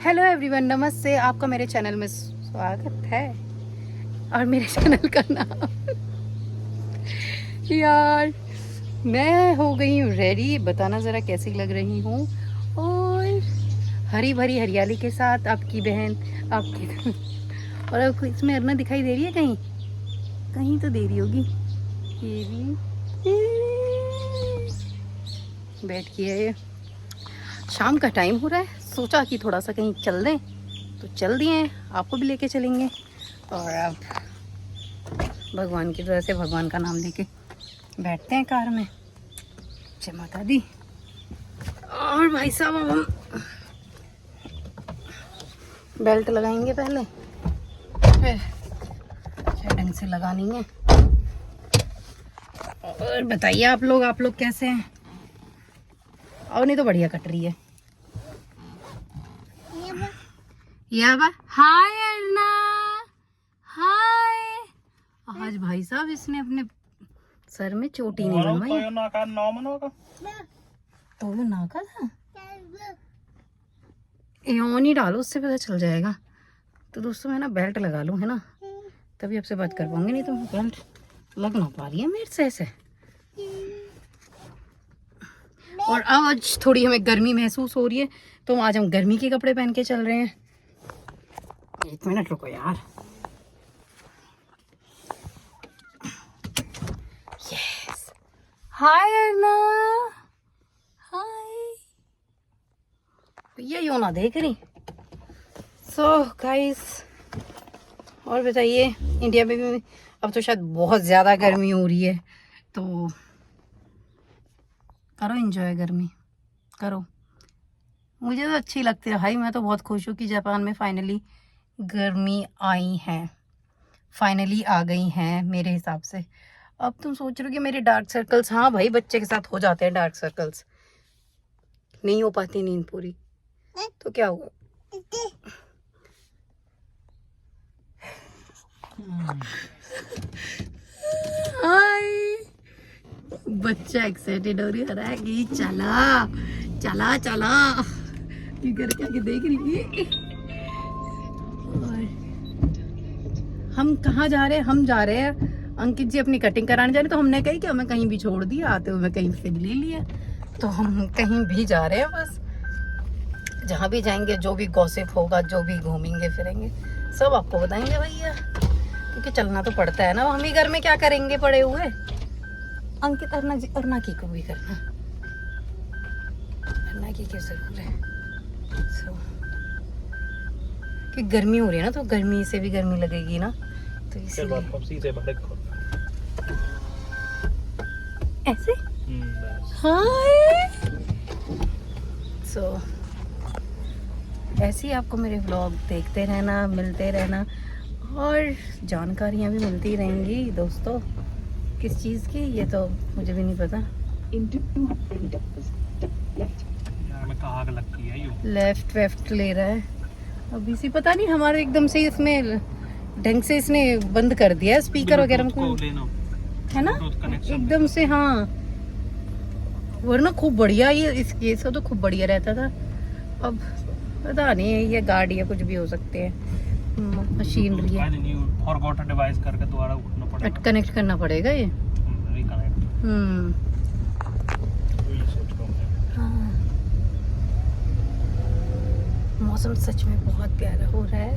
Hello everyone, नमस्ते। आपका मेरे चैनल में स्वागत है। और मेरे चैनल का नाम यार मैं हो गई हूँ रेडी। बताना ज़रा कैसी लग रही हूँ। और हरी भरी हरियाली के साथ आपकी बहन आपकी और आपको इसमें अरना दिखाई दे रही है? कहीं कहीं तो दे रही होगी। ये भी बैठ के है। शाम का टाइम हो रहा है, सोचा कि थोड़ा सा कहीं चल दें तो चल दिए। आपको भी लेके चलेंगे और आप भगवान की तरह से भगवान का नाम लेके बैठते हैं कार में। जय माता दी। और भाई साहब अब हम बेल्ट लगाएंगे पहले, फिर ढंग से लगानी है। और बताइए आप लोग कैसे हैं? और नहीं तो बढ़िया कट रही है। हाय अर्ना, हाय। आज भाई साहब इसने अपने सर में चोटी नहीं बनवाई। तो वो नाका था। एओन ही डालो, उससे पता चल जाएगा। तो दोस्तों मैं ना बेल्ट लगा लूं, है ना, तभी आपसे बात कर पाऊंगी। नहीं तो बेल्ट लग ना पा रही है मेरे से ऐसे। और आज थोड़ी हमें गर्मी महसूस हो रही है, तो आज हम गर्मी के कपड़े पहन के चल रहे हैं। एक मिनट रुको यार। यस, हाय अर्ना, हाय। ये यूं ना देख रही। सो गाइस, और बताइए, इंडिया में भी अब तो शायद बहुत ज़्यादा गर्मी हो रही है, तो करो एंजॉय, गर्मी करो। मुझे तो अच्छी लगती है भाई। मैं तो बहुत खुश हूँ कि जापान में फाइनली गर्मी आई है, फाइनली आ गई हैं मेरे हिसाब से। अब तुम सोच रहे हो कि मेरे डार्क सर्कल्स, हाँ भाई बच्चे के साथ हो जाते हैं डार्क सर्कल्स, नहीं हो पाती नींद पूरी, तो क्या हुआ? हाय, बच्चा एक्साइटेड हो रही है कि चला चला चला। ये करके आके देख रही है। और हम कहाँ जा रहे हैं? हम जा रहे हैं, अंकित जी अपनी कटिंग कराने जा रहे हैं। तो हमने कही कि हमें कहीं भी छोड़ दिया, आते हुए कहीं से ले लिया। तो हम कहीं भी जा रहे हैं, बस जहाँ भी जाएंगे, जो भी गॉसिप होगा, जो भी घूमेंगे फिरेंगे, सब आपको बताएंगे भैया, क्योंकि चलना तो पड़ता है ना। हम ही घर में क्या करेंगे पड़े हुए। अंकित अर्ना की को भी करना, अर्ना की क्या जरूर है। कि गर्मी हो रही है ना, तो गर्मी से भी गर्मी लगेगी ना, तो इसलिए ऐसे। हाय। सो ऐसे ही आपको मेरे व्लॉग देखते रहना, मिलते रहना, और जानकारियाँ भी मिलती रहेंगी दोस्तों। किस चीज़ की ये तो मुझे भी नहीं पता। लेफ्ट वेफ्ट ले रहा है अभी से, पता नहीं हमारे एकदम से इसमें ढंग से इसने बंद कर दिया है स्पीकर वगैरह को, है ना, एकदम से। हाँ, वरना खूब बढ़िया ये सब तो खूब बढ़िया रहता था। अब पता नहीं है, ये गाड़ी या कुछ भी हो सकते हैं, मशीनरी है। डिवाइस करके दोबारा उठना पड़ेगा, कनेक्ट करना पड़ेगा ये। हाँ, मौसम सच में बहुत प्यारा हो रहा है।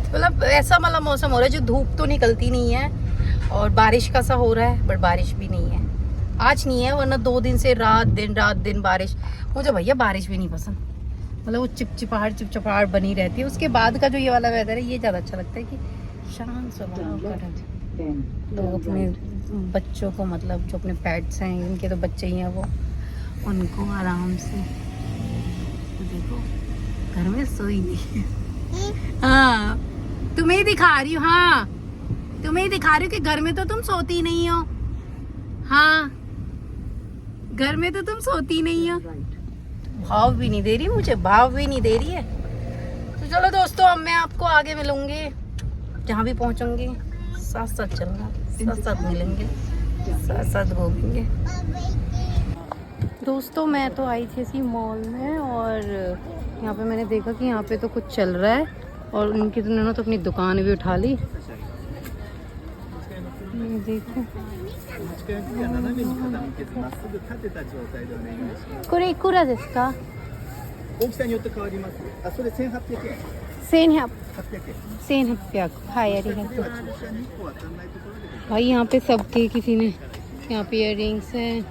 मतलब ऐसा मतलब मौसम हो रहा है जो धूप तो निकलती नहीं है, और बारिश का सा हो रहा है, बट बारिश भी नहीं है। आज नहीं है, वरना 2 दिन से रात दिन बारिश। मुझे भैया बारिश भी नहीं पसंद, मतलब वो चिपचिपाहट बनी रहती है। उसके बाद का जो ये वाला वेदर है, ये ज़्यादा अच्छा लगता है कि शांत स्वभाव का। लोग अपने बच्चों को, मतलब जो अपने पेट्स हैं, इनके तो बच्चे ही हैं, वो उनको आराम से, देखो घर में सोई नहीं। हाँ, तुम्हें दिखा रही हूँ। हाँ, तुम्हें दिखा रही हूँ कि घर में तो तुम सोती नहीं हो। हाँ, घर में तो तुम सोती नहीं हो। भाव भी नहीं दे रही, मुझे भाव भी नहीं दे रही है। तो चलो दोस्तों, अब मैं आपको आगे मिलूंगी, जहाँ भी पहुँचूंगी। साथ साथ चलना, साथ साथ मिलेंगे, साथ साथ घूमेंगे। दोस्तों मैं तो आई थी इसी मॉल में, और यहाँ पे मैंने देखा कि यहाँ पे तो कुछ चल रहा है और उनकी तो उन्होंने तो अपनी दुकान भी उठा ली। ये देखो कोरे इकुरा desu ka? 大きさによって変わります。あ、それ1800円。 1800 800円。 1800 हाय यार では出社日光は館内ところで भाई यहाँ पे सबके किसी ने यहाँ पे इयररिंग्स हैं,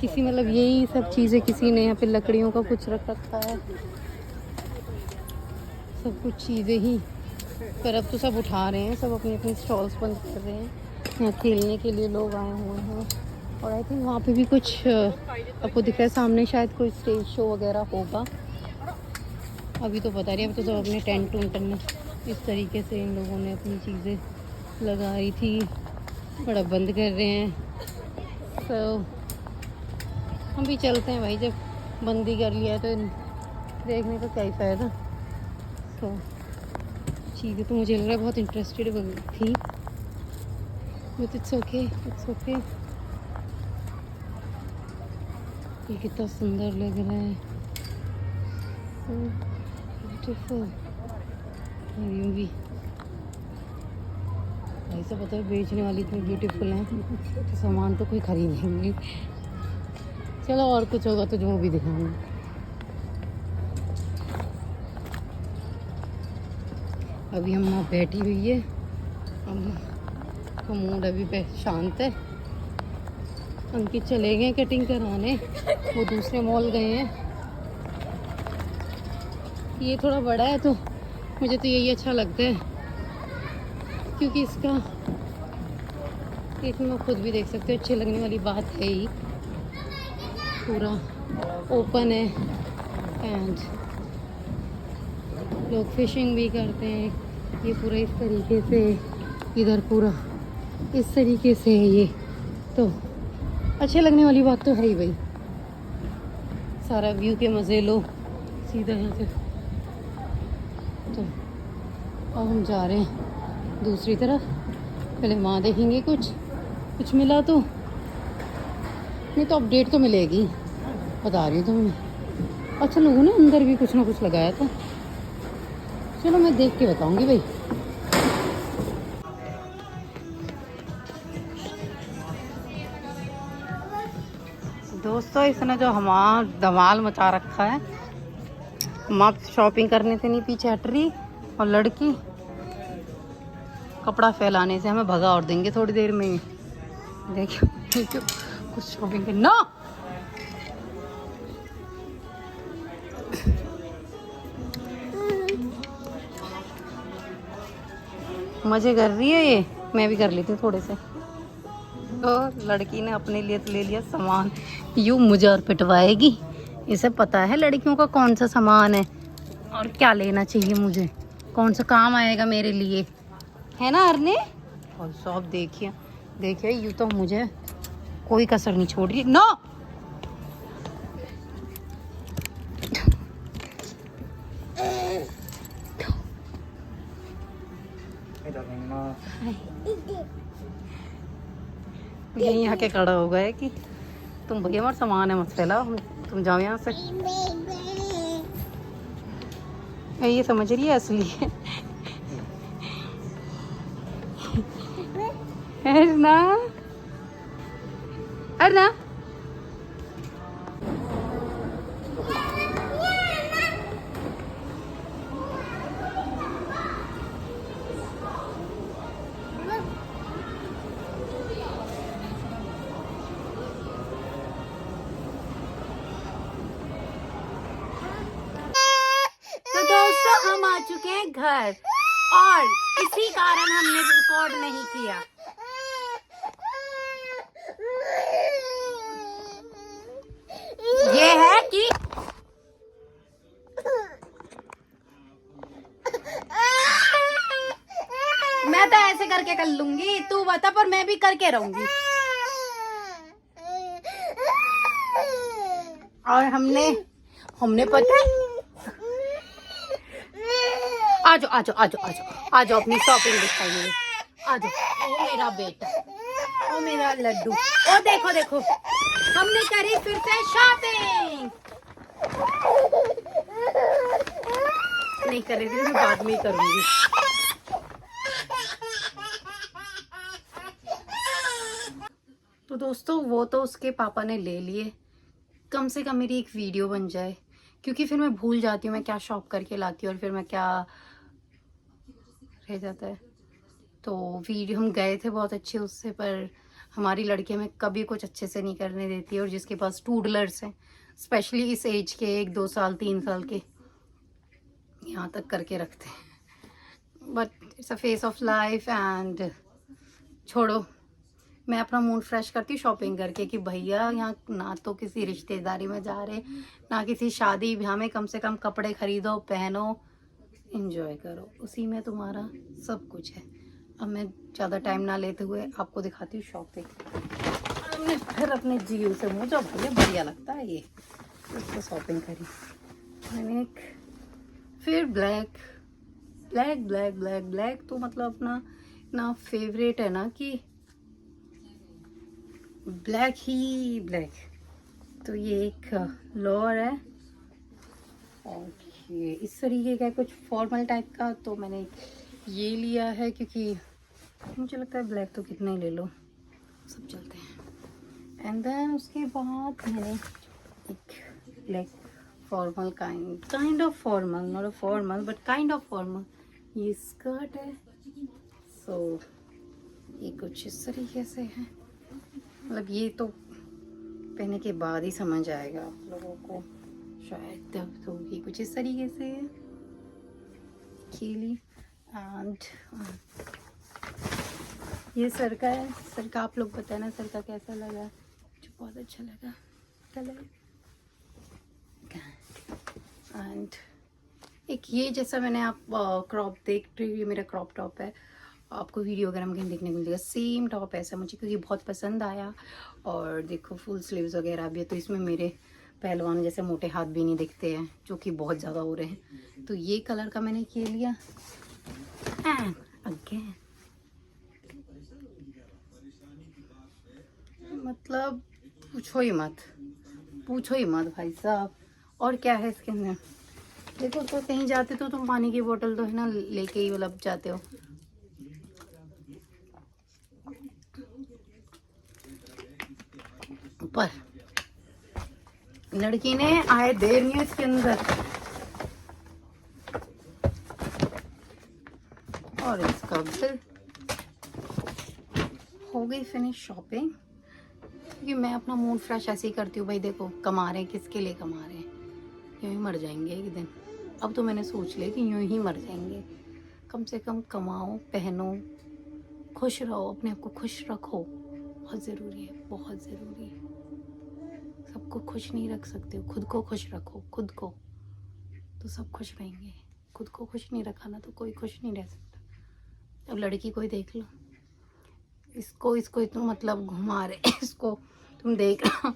किसी मतलब यही सब चीज़ें किसी ने यहाँ पे लकड़ियों का कुछ रख रखा है, सब कुछ चीज़ें ही। पर अब तो सब उठा रहे हैं, सब अपनी अपनी स्टॉल्स बंद कर रहे हैं। यहाँ खेलने के लिए लोग आए हुए हैं और आई थिंक वहाँ पे भी कुछ आपको दिख रहा है सामने, शायद कोई स्टेज शो वगैरह होगा। अभी तो पता नहीं, अभी तो सब अपने टेंट उंट में इस तरीके से इन लोगों ने अपनी चीज़ें लगाई थी, बड़ा बंद कर रहे हैं। तो हम भी चलते हैं भाई, जब बंदी कर लिया है तो देखने का क्या ही फ़ायदा। तो चीज़ें तो मुझे लग रहा है बहुत इंटरेस्टेड थी, but it's okay, it's okay. ये कितना सुंदर लग रहा है, ब्यूटीफुल। यूँ भी ऐसा पता है बेचने वाली इतनी ब्यूटीफुल है तो सामान तो कोई खरीदेंगे। चलो और कुछ होगा तो जो भी दिखाऊंगी। अभी हम वहाँ बैठी हुई है, हम मूड अभी शांत है। अंकित चले गए कटिंग कराने, वो दूसरे मॉल गए हैं। ये थोड़ा बड़ा है तो मुझे तो यही अच्छा लगता है, क्योंकि इसका इसमें मैं खुद भी देख सकते हो, अच्छी लगने वाली बात है ही। पूरा ओपन है एंड लोग फिशिंग भी करते हैं। ये पूरा इस तरीके से, इधर पूरा इस तरीके से है। ये तो अच्छे लगने वाली बात तो है ही भाई। सारा व्यू के मज़े लो सीधा यहाँ से। तो अब हम जा रहे हैं दूसरी तरफ, पहले वहाँ देखेंगे कुछ मिला तो, नहीं तो अपडेट तो मिलेगी, बता रही हूँ तुम्हें। अच्छा लोगों ने अंदर भी कुछ ना कुछ लगाया था, चलो मैं देख के बताऊंगी भाई। दोस्तों इसने जो हमारा धमाल मचा रखा है, हम शॉपिंग करने से नहीं पीछे हट रही और लड़की कपड़ा फैलाने से हमें भगा और देंगे थोड़ी देर में। देखियो कुछ शॉपिंग करना, मजे कर रही है ये, मैं भी कर लेती हूँ थोड़े से। तो लड़की ने अपने लिए तो ले लिया सामान, यूँ मुझे और पिटवाएगी। इसे पता है लड़कियों का कौन सा सामान है और क्या लेना चाहिए मुझे, कौन सा काम आएगा मेरे लिए, है ना अरने? और सब देखिए यूँ तो मुझे कोई कसर नहीं छोड़ रही। नो यहीं आके खड़ा हो गया कि तुम भैया हमारा सामान है मत फैलाओ, तुम जाओ यहाँ से। ये समझ रही है असली है। अर्ना अर्ना तो दोस्तों हम आ चुके हैं घर और इसी कारण हमने रिकॉर्ड नहीं किया। ये है कि मैं तो ऐसे करके कर लूंगी, तू बता, पर मैं भी करके रहूंगी। और हमने पता है, आजो अपनी शॉपिंग दिखाई मुझे, आजो। ओ मेरा बेटा, ओ मेरा लड्डू, ओ देखो हमने करी फिर से शॉपिंग। नहीं कर रही थी, मैं बाद में ही करूंगी। तो दोस्तों वो तो उसके पापा ने ले लिए, कम से कम मेरी एक वीडियो बन जाए, क्योंकि फिर मैं भूल जाती हूँ मैं क्या शॉप करके लाती हूँ और फिर मैं क्या रह जाता है। तो वीडियो हम गए थे बहुत अच्छे उससे, पर हमारी लड़की हमें कभी कुछ अच्छे से नहीं करने देती है, और जिसके पास टूडलर्स हैं, स्पेशली इस एज के 1-2 साल 3 साल के, यहाँ तक करके रखते हैं। But it's a face of life and छोड़ो, मैं अपना मूड फ्रेश करती हूँ शॉपिंग करके कि भैया यहाँ ना तो किसी रिश्तेदारी में जा रहे, ना किसी शादी ब्याह में, कम से कम कपड़े खरीदो, पहनो, एंजॉय करो, उसी में तुम्हारा सब कुछ है। अब मैं ज़्यादा टाइम ना लेते हुए आपको दिखाती हूँ शॉपिंग। हमने फिर अपने जीव से मुँह, जो भैया बढ़िया लगता है ये, उसको शॉपिंग करी मैंने। एक फिर black black black black black तो मतलब अपना ना फेवरेट है ना कि ब्लैक ही ब्लैक। तो ये एक लोअर है और ये इस तरीके का कुछ फॉर्मल टाइप का, तो मैंने ये लिया है क्योंकि मुझे लगता है ब्लैक तो कितना ही ले लो, सब चलते हैं। एंड देन उसके बाद मैंने एक black formal kind of formal, not a formal but kind of formal, ये स्कर्ट है। सो ये कुछ इस तरीके से है, मतलब ये तो पहनने के बाद ही समझ आएगा आप लोगों को शायद, तब तो ये कुछ इस तरीके से है खीली। एंड ये सर का है, सर का आप लोग बताना सर का कैसा लगा, मुझे बहुत अच्छा लगा कलर। एंड एक ये जैसा मैंने आप क्रॉप देख रही हूँ, ये मेरा क्रॉप टॉप है, आपको वीडियो वगैरह में कहीं देखने को मिलेगा, सेम टॉप ऐसा मुझे क्योंकि बहुत पसंद आया। और देखो फुल स्लीव्स वगैरह भी है, तो इसमें मेरे पहलवान जैसे मोटे हाथ भी नहीं दिखते हैं, जो कि बहुत ज़्यादा हो रहे हैं। तो ये कलर का मैंने ये लिया। एंड अगेन मतलब पूछो ही मत भाई साहब। और क्या है इसके अंदर, देखो तो कहीं जाते तो तुम पानी की बोतल तो है ना लेके ही मतलब जाते हो। ऊपर लड़की ने आए देर नहीं है इसके अंदर, और इसका बिल हो गई फिनिश शॉपिंग। क्योंकि मैं अपना मूड फ्रेश ऐसे ही करती हूँ भाई, देखो कमा रहे हैं, किसके लिए कमा रहे हैं, यूँ ही मर जाएंगे एक दिन। अब तो मैंने सोच लिया कि यूँ ही मर जाएंगे, कम से कम कमाओ, पहनो, खुश रहो, अपने आप को खुश रखो, बहुत ज़रूरी है, बहुत ज़रूरी है। सबको खुश नहीं रख सकते हो, खुद को खुश रखो, खुद को, तो सब खुश रहेंगे। खुद को खुश नहीं रखा ना तो कोई खुश नहीं रह सकता। अब लड़की कोई देख लो, इसको इतना मतलब घुमा रहे इसको तुम देख रहे हो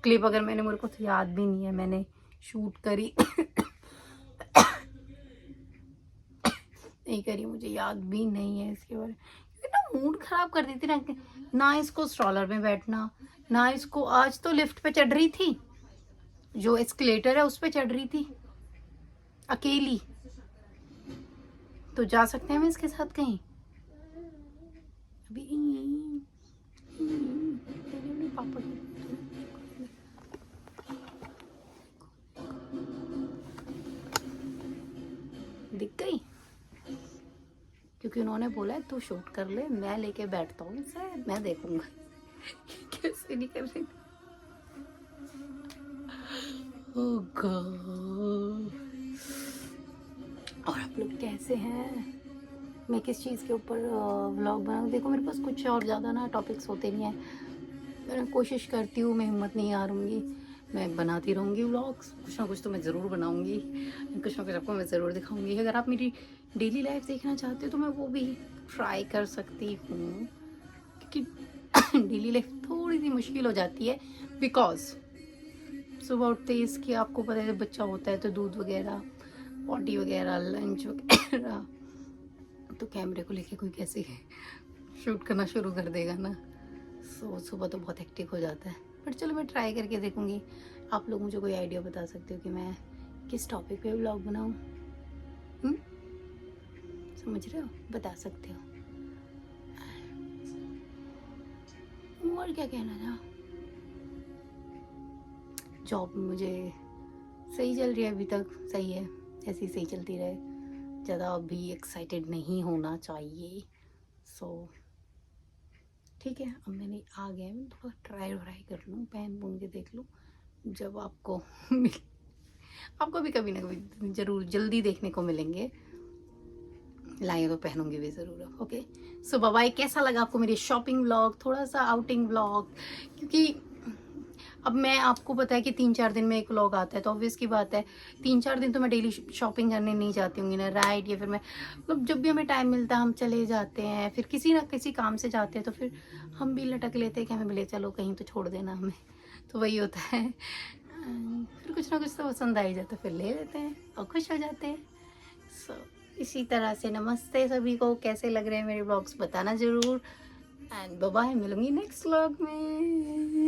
क्लिप, अगर मैंने, मेरे को तो याद भी नहीं है मैंने शूट करी नहीं करी, मुझे याद भी नहीं है इसके बारे में, क्योंकि ना मूड खराब कर देती ना इसको स्ट्रॉलर में बैठना, ना इसको, आज तो लिफ्ट पे चढ़ रही थी, जो एस्केलेटर है उस पे चढ़ रही थी अकेली, तो जा सकते हैं हम इसके साथ कहीं अभी। पापा दिख गई, क्योंकि उन्होंने बोला है तू शूट कर ले, मैं लेके बैठता हूँ इसे, मैं देखूंगा कैसे नहीं कर रही। ओह गॉड। और आप लोग कैसे हैं, मैं किस चीज़ के ऊपर व्लॉग बनाऊँ, देखो मेरे पास कुछ और ज़्यादा ना टॉपिक्स होते नहीं हैं, मैं कोशिश करती हूँ, मैं हिम्मत नहीं हारूंगी, मैं बनाती रहूँगी व्लॉग्स, कुछ ना कुछ तो मैं ज़रूर बनाऊँगी, कुछ ना कुछ आपको मैं ज़रूर दिखाऊँगी। अगर आप मेरी डेली लाइफ देखना चाहते हो तो मैं वो भी ट्राई कर सकती हूँ, क्योंकि डेली लाइफ थोड़ी सी मुश्किल हो जाती है, बिकॉज सुबह उठते ही इसकी आपको पता है बच्चा होता है तो दूध वगैरह, पॉटी वगैरह, लंच वगैरह, तो कैमरे को लेके कोई कैसे शूट करना शुरू कर देगा ना। सो सुबह तो बहुत हेक्टिक हो जाता है, बट चलो मैं ट्राई करके देखूँगी। आप लोग मुझे कोई आइडिया बता सकते हो कि मैं किस टॉपिक पे व्लॉग बनाऊँ। समझ रहे हो, बता सकते हो। और क्या कहना था, जॉब मुझे सही चल रही है अभी तक, सही है, ऐसे ही सही चलती रहे, ज़्यादा अभी एक्साइटेड नहीं होना चाहिए। सो ठीक है, अब मैंने आ गया, मैं थोड़ा ट्राई व्राई कर लूँ, पहन पून के देख लूँ, जब आपको आपको भी कभी ना कभी ज़रूर जल्दी देखने को मिलेंगे, लाए तो पहनूंगी भी ज़रूर अब। ओके, सो बाय बाय। कैसा लगा आपको मेरी शॉपिंग व्लॉग, थोड़ा सा आउटिंग व्लॉग, क्योंकि अब मैं आपको पता है कि 3-4 दिन में एक व्लॉग आता है, तो ऑब्वियस की बात है 3-4 दिन तो मैं डेली शॉपिंग करने नहीं जाती हूँ ना, राइट। या फिर मैं मतलब जब भी हमें टाइम मिलता है हम चले जाते हैं, फिर किसी ना किसी काम से जाते हैं, तो फिर हम भी लटक लेते हैं कि हमें मिले, चलो कहीं तो छोड़ देना हमें, तो वही होता है। फिर कुछ ना कुछ तो पसंद आ ही जाता है, फिर ले लेते हैं और खुश हो जाते हैं। सो इसी तरह से नमस्ते सभी को, कैसे लग रहे हैं मेरे ब्लॉग्स बताना ज़रूर, एंड बाय बाय, मिलूंगी नेक्स्ट व्लॉग में।